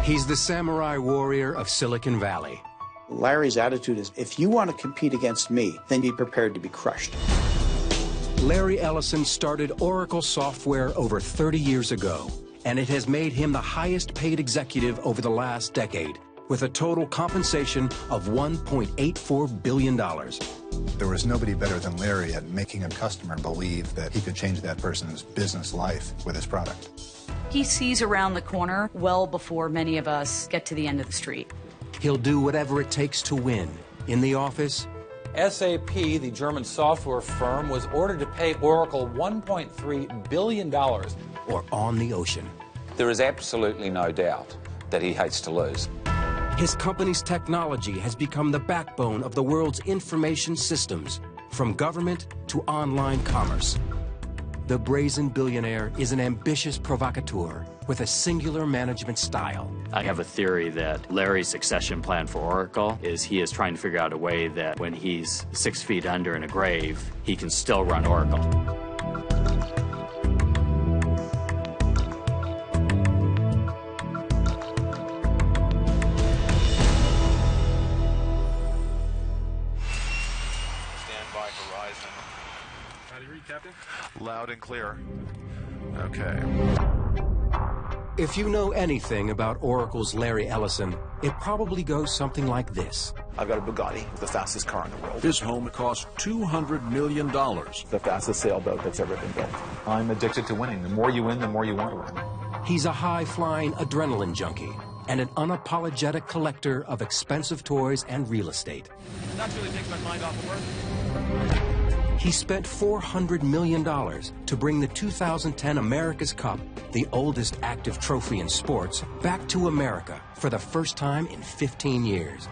He's the samurai warrior of Silicon Valley. Larry's attitude is, if you want to compete against me, then be prepared to be crushed. Larry Ellison started Oracle Software over 30 years ago, and it has made him the highest paid executive over the last decade, with a total compensation of $1.84 billion. There was nobody better than Larry at making a customer believe that he could change that person's business life with his product. He sees around the corner well before many of us get to the end of the street. He'll do whatever it takes to win, in the office. SAP, the German software firm, was ordered to pay Oracle $1.3 billion. Or on the ocean. There is absolutely no doubt that he hates to lose. His company's technology has become the backbone of the world's information systems, from government to online commerce. The brazen billionaire is an ambitious provocateur with a singular management style. I have a theory that Larry's succession plan for Oracle is he is trying to figure out a way that when he's 6 feet under in a grave, he can still run Oracle. Captain? Loud and clear. Okay. If you know anything about Oracle's Larry Ellison, it probably goes something like this. I've got a Bugatti, the fastest car in the world. His home cost $200 million. The fastest sailboat that's ever been built. I'm addicted to winning. The more you win, the more you want to win. He's a high-flying adrenaline junkie and an unapologetic collector of expensive toys and real estate. That really takes my mind off of work. He spent $400 million to bring the 2010 America's Cup, the oldest active trophy in sports, back to America for the first time in 15 years.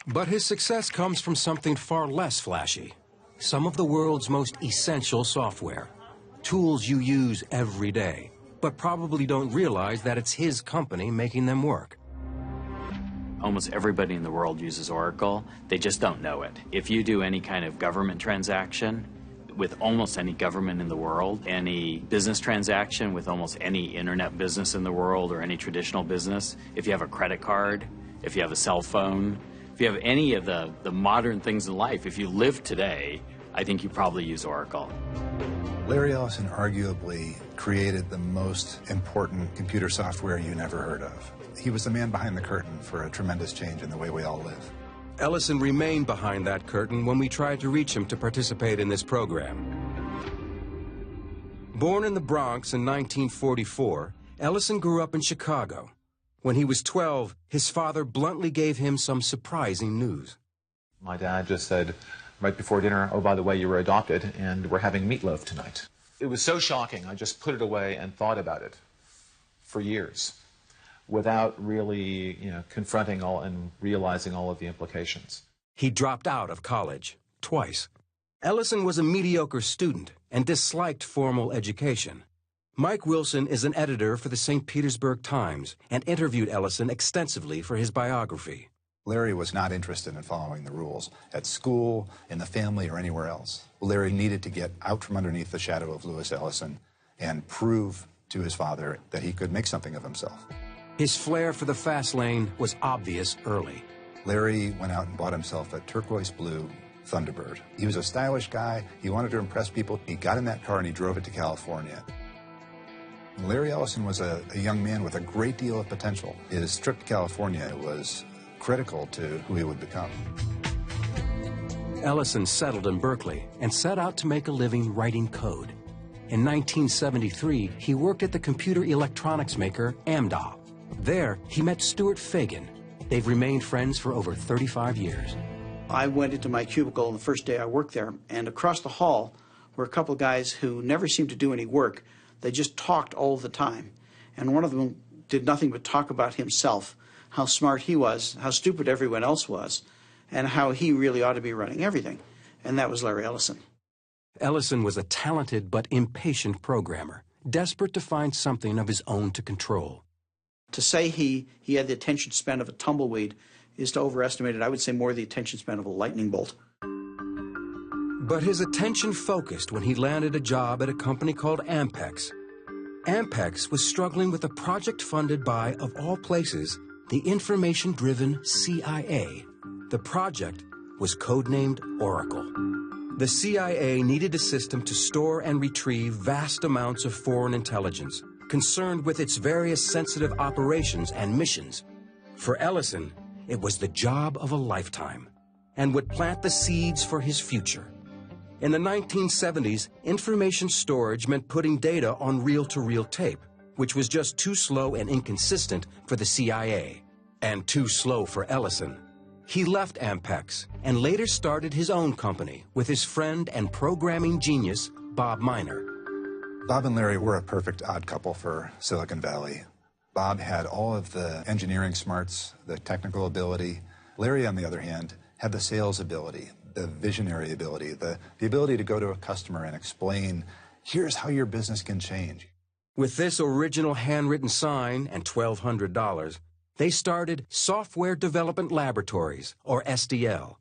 But his success comes from something far less flashy. Some of the world's most essential software. Tools you use every day, but probably don't realize that it's his company making them work. Almost everybody in the world uses Oracle. They just don't know it. If you do any kind of government transaction with almost any government in the world, any business transaction with almost any internet business in the world or any traditional business, if you have a credit card, if you have a cell phone, if you have any of the modern things in life, if you live today, I think you probably use Oracle. Larry Ellison arguably created the most important computer software you never heard of. He was the man behind the curtain for a tremendous change in the way we all live. Ellison remained behind that curtain when we tried to reach him to participate in this program. Born in the Bronx in 1944, Ellison grew up in Chicago. When he was 12, his father bluntly gave him some surprising news. My dad just said right before dinner, oh, by the way, you were adopted and we're having meatloaf tonight. It was so shocking, I just put it away and thought about it for years, without really, confronting all and realizing all of the implications. He dropped out of college twice. Ellison was a mediocre student and disliked formal education. Mike Wilson is an editor for the St. Petersburg Times and interviewed Ellison extensively for his biography. Larry was not interested in following the rules at school, in the family, or anywhere else. Larry needed to get out from underneath the shadow of Lewis Ellison and prove to his father that he could make something of himself. His flair for the fast lane was obvious early. Larry went out and bought himself a turquoise blue Thunderbird. He was a stylish guy. He wanted to impress people. He got in that car and he drove it to California. Larry Ellison was a young man with a great deal of potential. His trip to California was critical to who he would become. Ellison settled in Berkeley and set out to make a living writing code. In 1973, he worked at the computer electronics maker Amdahl. There, he met Stuart Fagan. They've remained friends for over 35 years. I went into my cubicle on the first day I worked there, and across the hall were a couple of guys who never seemed to do any work. They just talked all the time. And one of them did nothing but talk about himself, how smart he was, how stupid everyone else was, and how he really ought to be running everything. And that was Larry Ellison. Ellison was a talented but impatient programmer, desperate to find something of his own to control. To say he had the attention span of a tumbleweed is to overestimate it. I would say more the attention span of a lightning bolt. But his attention focused when he landed a job at a company called Ampex. Ampex was struggling with a project funded by, of all places, the information-driven CIA. The project was codenamed Oracle. The CIA needed a system to store and retrieve vast amounts of foreign intelligence, concerned with its various sensitive operations and missions. For Ellison, it was the job of a lifetime, and would plant the seeds for his future. In the 1970s, information storage meant putting data on reel-to-reel tape, which was just too slow and inconsistent for the CIA, and too slow for Ellison. He left Ampex and later started his own company with his friend and programming genius, Bob Miner. Bob and Larry were a perfect odd couple for Silicon Valley. Bob had all of the engineering smarts, the technical ability. Larry, on the other hand, had the sales ability, the visionary ability, the ability to go to a customer and explain, here's how your business can change. With this original handwritten sign and $1,200, they started Software Development Laboratories, or SDL.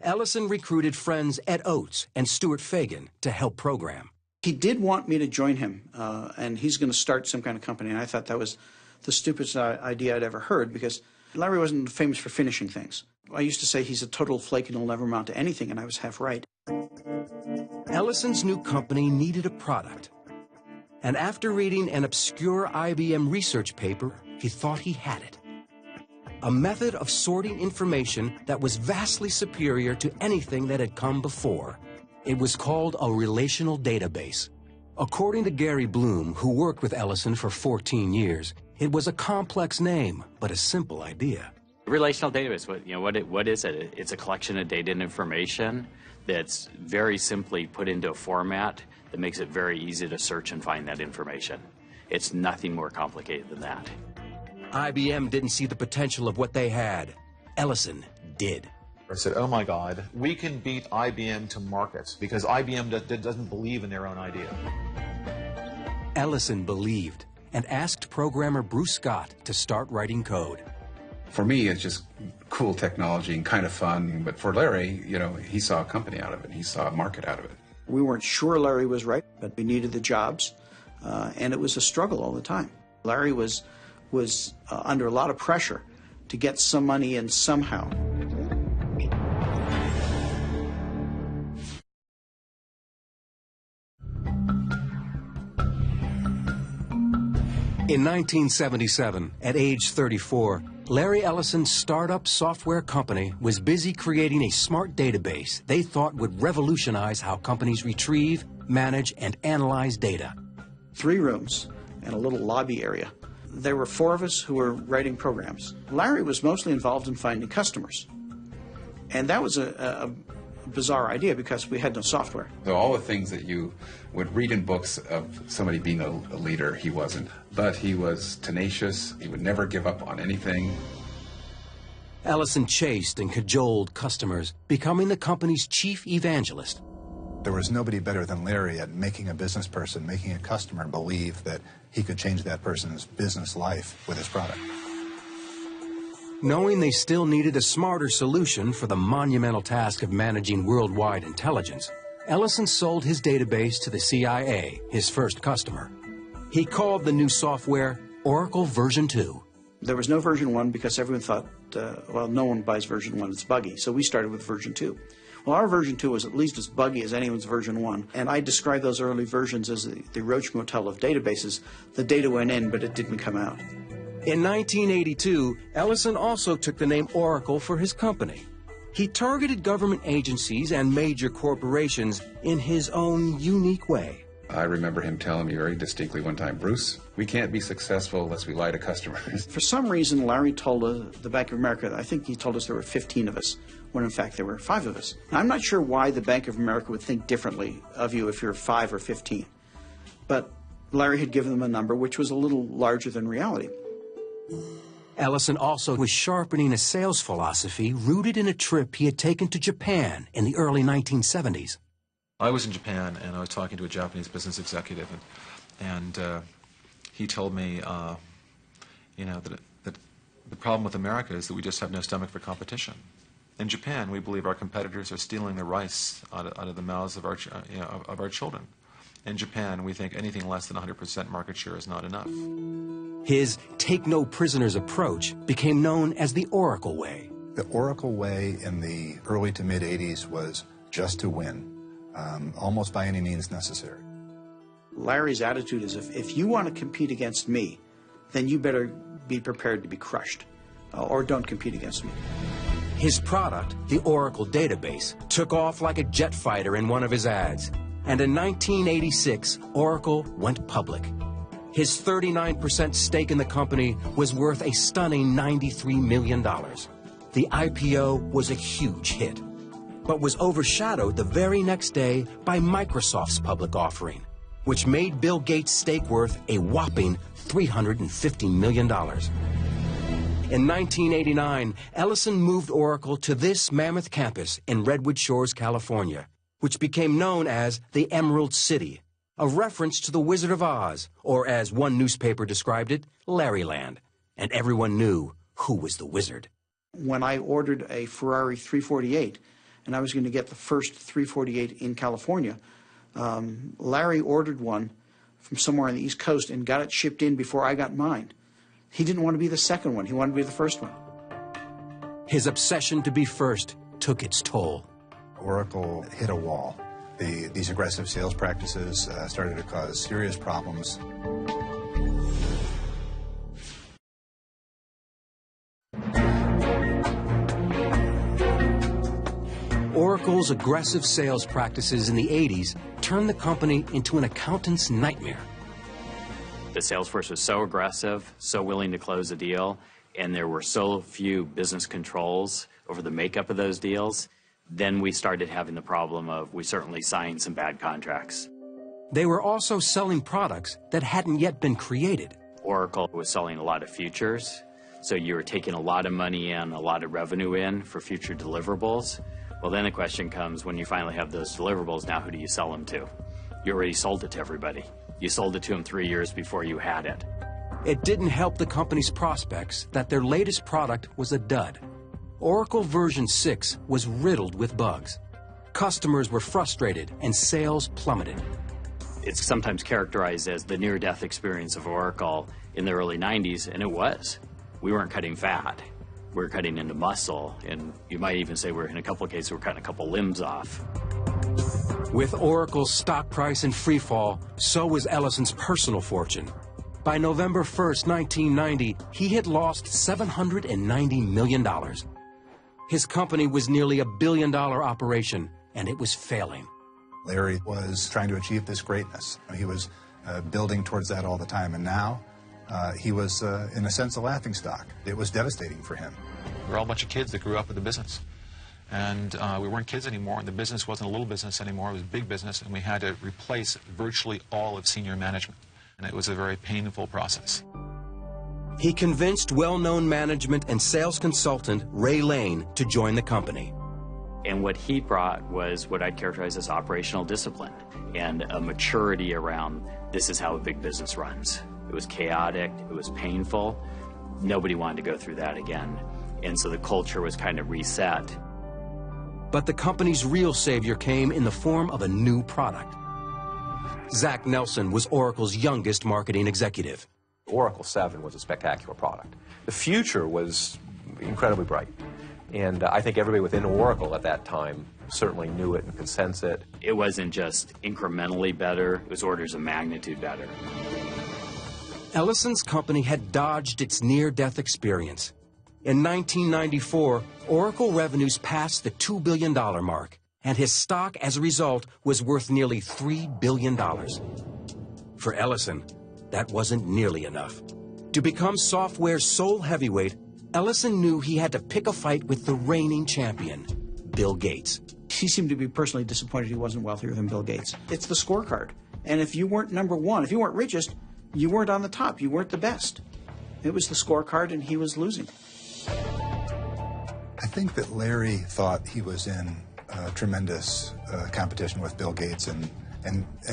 Ellison recruited friends Ed Oates and Stuart Fagan to help program. He did want me to join him, and he's going to start some kind of company, and I thought that was the stupidest idea I'd ever heard, because Larry wasn't famous for finishing things. I used to say he's a total flake and he'll never amount to anything, and I was half right. Ellison's new company needed a product. And after reading an obscure IBM research paper, he thought he had it. A method of sorting information that was vastly superior to anything that had come before. It was called a relational database. According to Gary Bloom, who worked with Ellison for 14 years, it was a complex name, but a simple idea. Relational database, what is it? It's a collection of data and information that's very simply put into a format that makes it very easy to search and find that information. It's nothing more complicated than that. IBM didn't see the potential of what they had. Ellison did. I said, oh my God, we can beat IBM to market because IBM doesn't believe in their own idea. Ellison believed and asked programmer Bruce Scott to start writing code. For me, it's just cool technology and kind of fun, but for Larry, he saw a company out of it. He saw a market out of it. We weren't sure Larry was right, but we needed the jobs, and it was a struggle all the time. Larry was under a lot of pressure to get some money in somehow. In 1977, at age 34, Larry Ellison's startup software company was busy creating a smart database they thought would revolutionize how companies retrieve, manage, and analyze data. 3 rooms and a little lobby area. There were 4 of us who were writing programs. Larry was mostly involved in finding customers. And that was a bizarre idea because we had no software. So all the things that you would read in books of somebody being a leader, he wasn't. But he was tenacious. He would never give up on anything. Ellison chased and cajoled customers, becoming the company's chief evangelist. There was nobody better than Larry at making a business person, making a customer believe that he could change that person's business life with his product. Knowing they still needed a smarter solution for the monumental task of managing worldwide intelligence, Ellison sold his database to the CIA, his first customer. He called the new software Oracle version 2. There was no version 1 because everyone thought, well, no one buys version 1, it's buggy. So we started with version 2. Well, our version 2 was at least as buggy as anyone's version 1. And I describe those early versions as the Roach Motel of databases. The data went in, but it didn't come out. In 1982, Ellison also took the name Oracle for his company. He targeted government agencies and major corporations in his own unique way. I remember him telling me very distinctly one time, Bruce, we can't be successful unless we lie to customers. For some reason, Larry told the Bank of America, I think he told us there were 15 of us, when in fact there were 5 of us. Now, I'm not sure why the Bank of America would think differently of you if you're 5 or 15. But Larry had given them a number which was a little larger than reality. Ellison also was sharpening a sales philosophy rooted in a trip he had taken to Japan in the early 1970s. I was in Japan, and I was talking to a Japanese business executive, and he told me, that the problem with America is that we just have no stomach for competition. In Japan, we believe our competitors are stealing the rice out of the mouths of our children. In Japan, we think anything less than 100% market share is not enough. His take-no-prisoners approach became known as the Oracle Way. The Oracle Way in the early to mid-'80s was just to win, almost by any means necessary. Larry's attitude is, if you want to compete against me, then you better be prepared to be crushed, or don't compete against me. His product, the Oracle database, took off like a jet fighter in one of his ads. And in 1986, Oracle went public. His 39% stake in the company was worth a stunning $93 million. The IPO was a huge hit, but was overshadowed the very next day by Microsoft's public offering, which made Bill Gates' stake worth a whopping $350 million. In 1989, Ellison moved Oracle to this mammoth campus in Redwood Shores, California, which became known as the Emerald City, a reference to the Wizard of Oz, or as one newspaper described it, Larryland. And everyone knew who was the wizard. When I ordered a Ferrari 348, and I was going to get the first 348 in California, Larry ordered one from somewhere on the East Coast and got it shipped in before I got mine. He didn't want to be the second one. He wanted to be the first one. His obsession to be first took its toll. Oracle hit a wall. These aggressive sales practices started to cause serious problems. Oracle's aggressive sales practices in the 80s turned the company into an accountant's nightmare. The sales force was so aggressive, so willing to close a deal, and there were so few business controls over the makeup of those deals. Then we started having the problem of we certainly signed some bad contracts. They were also selling products that hadn't yet been created. Oracle was selling a lot of futures, so you were taking a lot of money in, a lot of revenue in for future deliverables. Well, then the question comes, when you finally have those deliverables, now who do you sell them to? You already sold it to everybody. You sold it to them 3 years before you had it. It didn't help the company's prospects that their latest product was a dud. Oracle version 6 was riddled with bugs. Customers were frustrated and sales plummeted. It's sometimes characterized as the near-death experience of Oracle in the early 90s, and it was. We weren't cutting fat. We were cutting into muscle, and you might even say in a couple of cases, we're cutting a couple limbs off. With Oracle's stock price in free fall, so was Ellison's personal fortune. By November 1st, 1990, he had lost $790 million. His company was nearly $1 billion operation, and it was failing. Larry was trying to achieve this greatness. He was building towards that all the time, and now he was, in a sense, a laughingstock. It was devastating for him. We're all a bunch of kids that grew up with the business. And we weren't kids anymore, and the business wasn't a little business anymore, it was big business, and we had to replace virtually all of senior management. And it was a very painful process. He convinced well-known management and sales consultant Ray Lane to join the company. And what he brought was what I'd characterize as operational discipline and a maturity around this is how a big business runs. It was chaotic, it was painful. Nobody wanted to go through that again. And so the culture was kind of reset. But the company's real savior came in the form of a new product. Zach Nelson was Oracle's youngest marketing executive. Oracle 7 was a spectacular product. The future was incredibly bright. And I think everybody within Oracle at that time certainly knew it and could sense it. It wasn't just incrementally better, it was orders of magnitude better. Ellison's company had dodged its near-death experience. In 1994, Oracle revenues passed the $2 billion mark, and his stock, as a result, was worth nearly $3 billion. For Ellison, that wasn't nearly enough. To become software's sole heavyweight, Ellison knew he had to pick a fight with the reigning champion, Bill Gates. He seemed to be personally disappointed he wasn't wealthier than Bill Gates. It's the scorecard. And if you weren't number one, if you weren't richest, you weren't on the top, you weren't the best. It was the scorecard, and he was losing. I think that Larry thought he was in tremendous competition with Bill Gates, and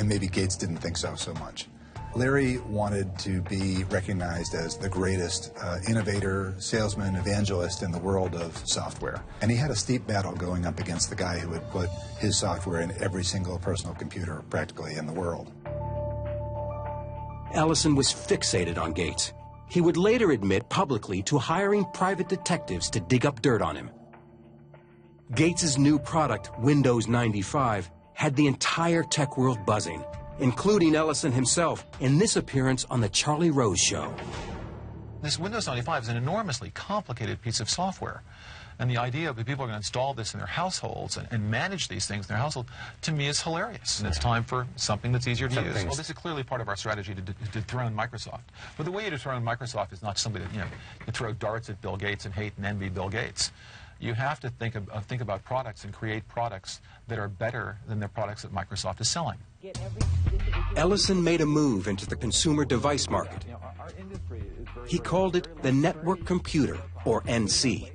maybe Gates didn't think so much. Larry wanted to be recognized as the greatest innovator, salesman, evangelist in the world of software. And he had a steep battle going up against the guy who had put his software in every single personal computer practically in the world. Ellison was fixated on Gates. He would later admit publicly to hiring private detectives to dig up dirt on him. Gates's new product, Windows 95, had the entire tech world buzzing, including Ellison himself in this appearance on The Charlie Rose Show. This Windows 95 is an enormously complicated piece of software. And the idea that people are going to install this in their households and manage these things in their household, to me, is hilarious. And it's time for something that's easier to use. Well, this is clearly part of our strategy to dethrone Microsoft. But the way you dethrone Microsoft is not somebody that, you throw darts at Bill Gates and hate and envy Bill Gates. You have to think about products and create products that are better than the products that Microsoft is selling. Ellison made a move into the consumer device market. He called it the Network Computer, or NC.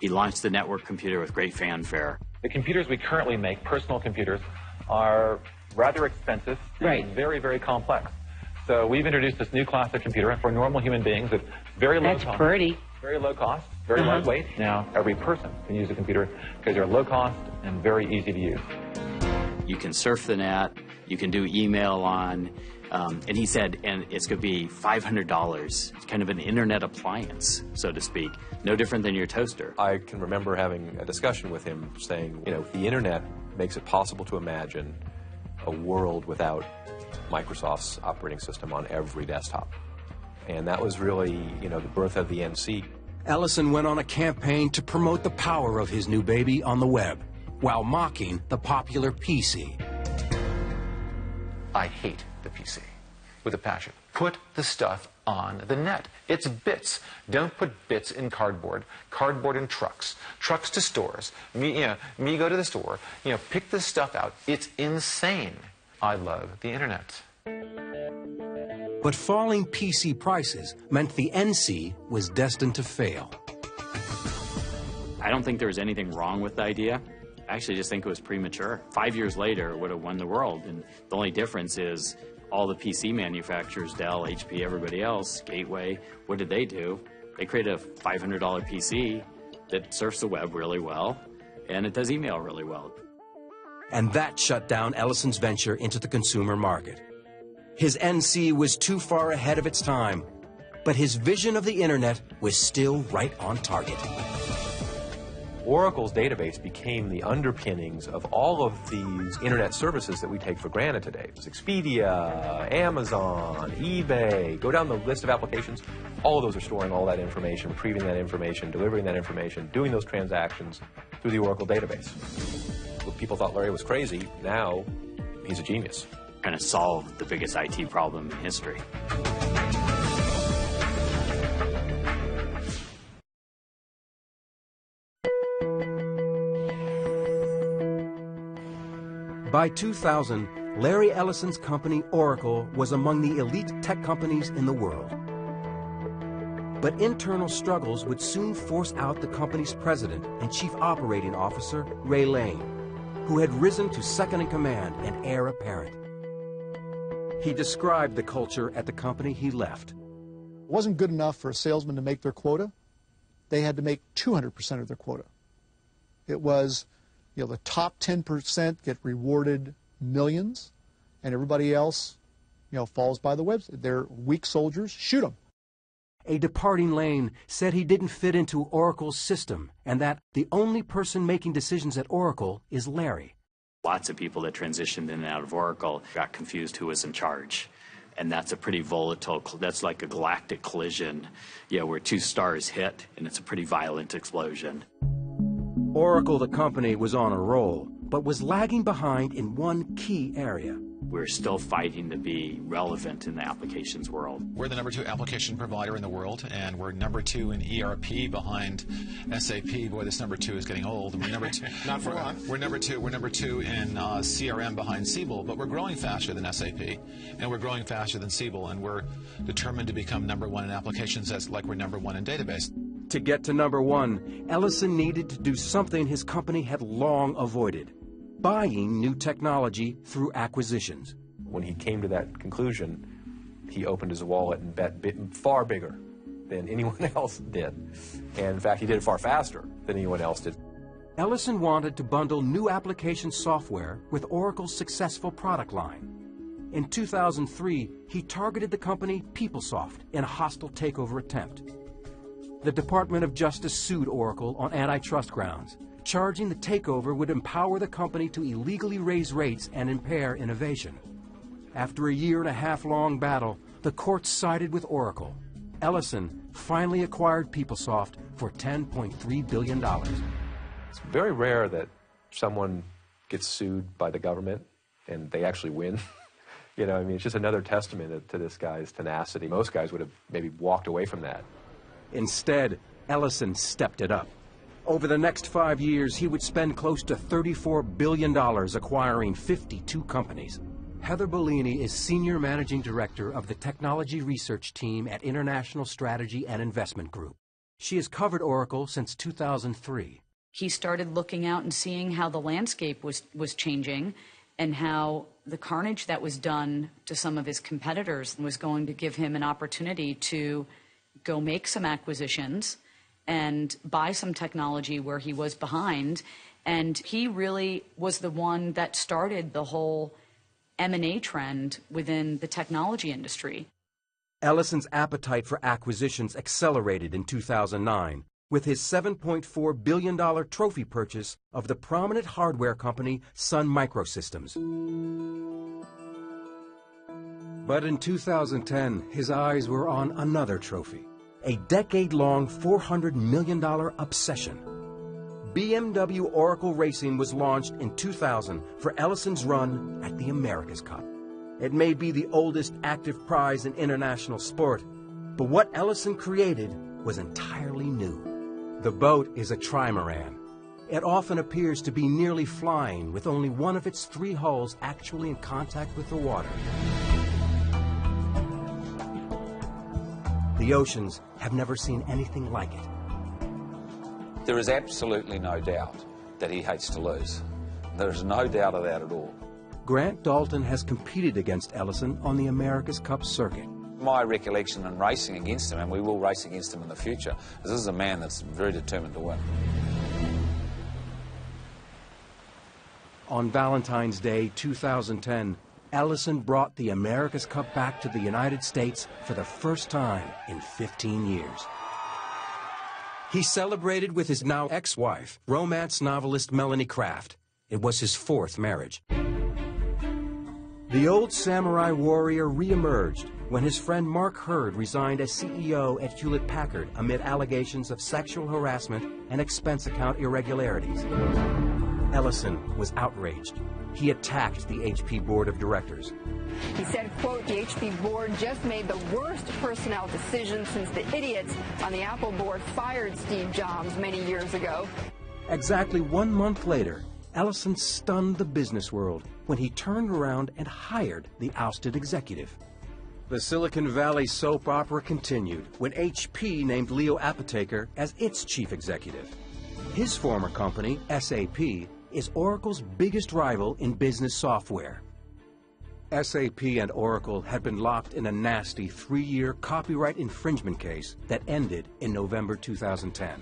He launched the network computer with great fanfare. The computers we currently make, personal computers, are rather expensive and very, very complex. So we've introduced this new class of computer for normal human beings at very low cost. That's pretty. Very low cost, very lightweight. Now every person can use a computer because they're low cost and very easy to use. You can surf the net, you can do email on, and he said, and it's going to be $500. It's kind of an internet appliance, so to speak. No different than your toaster. I can remember having a discussion with him saying, the internet makes it possible to imagine a world without Microsoft's operating system on every desktop. And that was really, the birth of the NC. Ellison went on a campaign to promote the power of his new baby on the web, while mocking the popular PC. I hate the PC with a passion. Put the stuff on the net. It's bits. Don't put bits in cardboard. Cardboard in trucks. Trucks to stores. Me go to the store. Pick this stuff out. It's insane. I love the internet. But falling PC prices meant the NC was destined to fail. I don't think there was anything wrong with the idea. I actually just think it was premature. 5 years later, it would have won the world. And the only difference is all the PC manufacturers, Dell, HP, everybody else, Gateway, what did they do? They created a $500 PC that surfs the web really well, and it does email really well. And that shut down Ellison's venture into the consumer market. His NC was too far ahead of its time, but his vision of the internet was still right on target. Oracle's database became the underpinnings of all of these internet services that we take for granted today. It was Expedia, Amazon, eBay, go down the list of applications. All of those are storing all that information, retrieving that information, delivering that information, doing those transactions through the Oracle database. Well, people thought Larry was crazy. Now, he's a genius. Kind of solved the biggest IT problem in history. By 2000, Larry Ellison's company, Oracle, was among the elite tech companies in the world. But internal struggles would soon force out the company's president and chief operating officer, Ray Lane, who had risen to second in command and heir apparent. He described the culture at the company he left. It wasn't good enough for a salesman to make their quota. They had to make 200% of their quota. It was, the top 10% get rewarded millions, and everybody else, falls by the wayside. They're weak soldiers, shoot them. A departing Lane said he didn't fit into Oracle's system, and that the only person making decisions at Oracle is Larry. Lots of people that transitioned in and out of Oracle got confused who was in charge. And that's a pretty volatile, that's like a galactic collision, where two stars hit, and it's a pretty violent explosion. Oracle, the company, was on a roll, but was lagging behind in one key area. We're still fighting to be relevant in the applications world. We're the #2 application provider in the world, and we're #2 in ERP behind SAP. Boy, this #2 is getting old. And we're #2. Not for long. We're #2 in CRM behind Siebel, but we're growing faster than SAP, and we're growing faster than Siebel, and we're determined to become #1 in applications, as like we're #1 in database. To get to #1, Ellison needed to do something his company had long avoided: buying new technology through acquisitions. When he came to that conclusion, he opened his wallet and bet far bigger than anyone else did. And in fact, he did it far faster than anyone else did. Ellison wanted to bundle new application software with Oracle's successful product line. In 2003, he targeted the company PeopleSoft in a hostile takeover attempt. The Department of Justice sued Oracle on antitrust grounds, charging the takeover would empower the company to illegally raise rates and impair innovation. After a year-and-a-half-long battle, the courts sided with Oracle. Ellison finally acquired PeopleSoft for $10.3 billion. It's very rare that someone gets sued by the government and they actually win. You know, I mean, it's just another testament to this guy's tenacity. Most guys would have maybe walked away from that. Instead, Ellison stepped it up. Over the next 5 years, he would spend close to $34 billion acquiring 52 companies. Heather Bellini is Senior Managing Director of the Technology Research Team at International Strategy and Investment Group. She has covered Oracle since 2003. He started looking out and seeing how the landscape was changing and how the carnage that was done to some of his competitors was going to give him an opportunity to go make some acquisitions and buy some technology where he was behind. And he really was the one that started the whole M&A trend within the technology industry. Ellison's appetite for acquisitions accelerated in 2009 with his $7.4 billion trophy purchase of the prominent hardware company Sun Microsystems. But in 2010, his eyes were on another trophy, a decade-long $400 million obsession. BMW Oracle Racing was launched in 2000 for Ellison's run at the America's Cup. It may be the oldest active prize in international sport, but what Ellison created was entirely new. The boat is a trimaran. It often appears to be nearly flying with only one of its 3 hulls actually in contact with the water. The oceans have never seen anything like it. There is absolutely no doubt that he hates to lose. There's no doubt of that at all. Grant Dalton has competed against Ellison on the America's Cup circuit. My recollection in racing against him, and we will race against him in the future, is this is a man that's very determined to win. On Valentine's Day 2010, Ellison brought the America's Cup back to the United States for the first time in 15 years. He celebrated with his now ex-wife, romance novelist Melanie Kraft. It was his 4th marriage. The old samurai warrior re-emerged when his friend Mark Hurd resigned as CEO at Hewlett-Packard amid allegations of sexual harassment and expense account irregularities. Ellison was outraged. He attacked the HP board of directors. He said, quote, the HP board just made the worst personnel decision since the idiots on the Apple board fired Steve Jobs many years ago. Exactly 1 month later, Ellison stunned the business world when he turned around and hired the ousted executive. The Silicon Valley soap opera continued when HP named Leo Apotheker as its chief executive. His former company, SAP, is Oracle's biggest rival in business software. SAP and Oracle had been locked in a nasty 3-year copyright infringement case that ended in November 2010.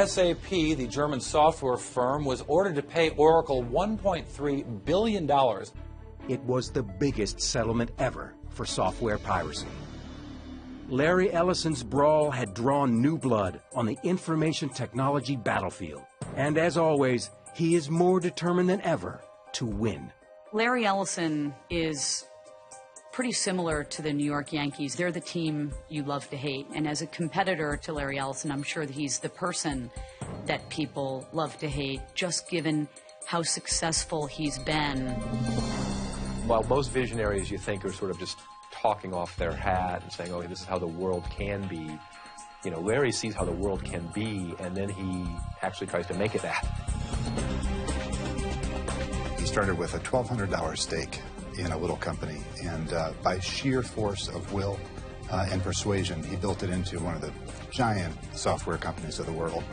SAP, the German software firm, was ordered to pay Oracle $1.3 billion. It was the biggest settlement ever for software piracy. Larry Ellison's brawl had drawn new blood on the information technology battlefield. And as always, he is more determined than ever to win. Larry Ellison is pretty similar to the New York Yankees. They're the team you love to hate. And as a competitor to Larry Ellison, I'm sure that he's the person that people love to hate, just given how successful he's been. While most visionaries you think are sort of just talking off their hat and saying, oh, this is how the world can be, you know, Larry sees how the world can be, and then he actually tries to make it that. He started with a $1,200 stake in a little company, and by sheer force of will and persuasion, he built it into one of the giant software companies of the world.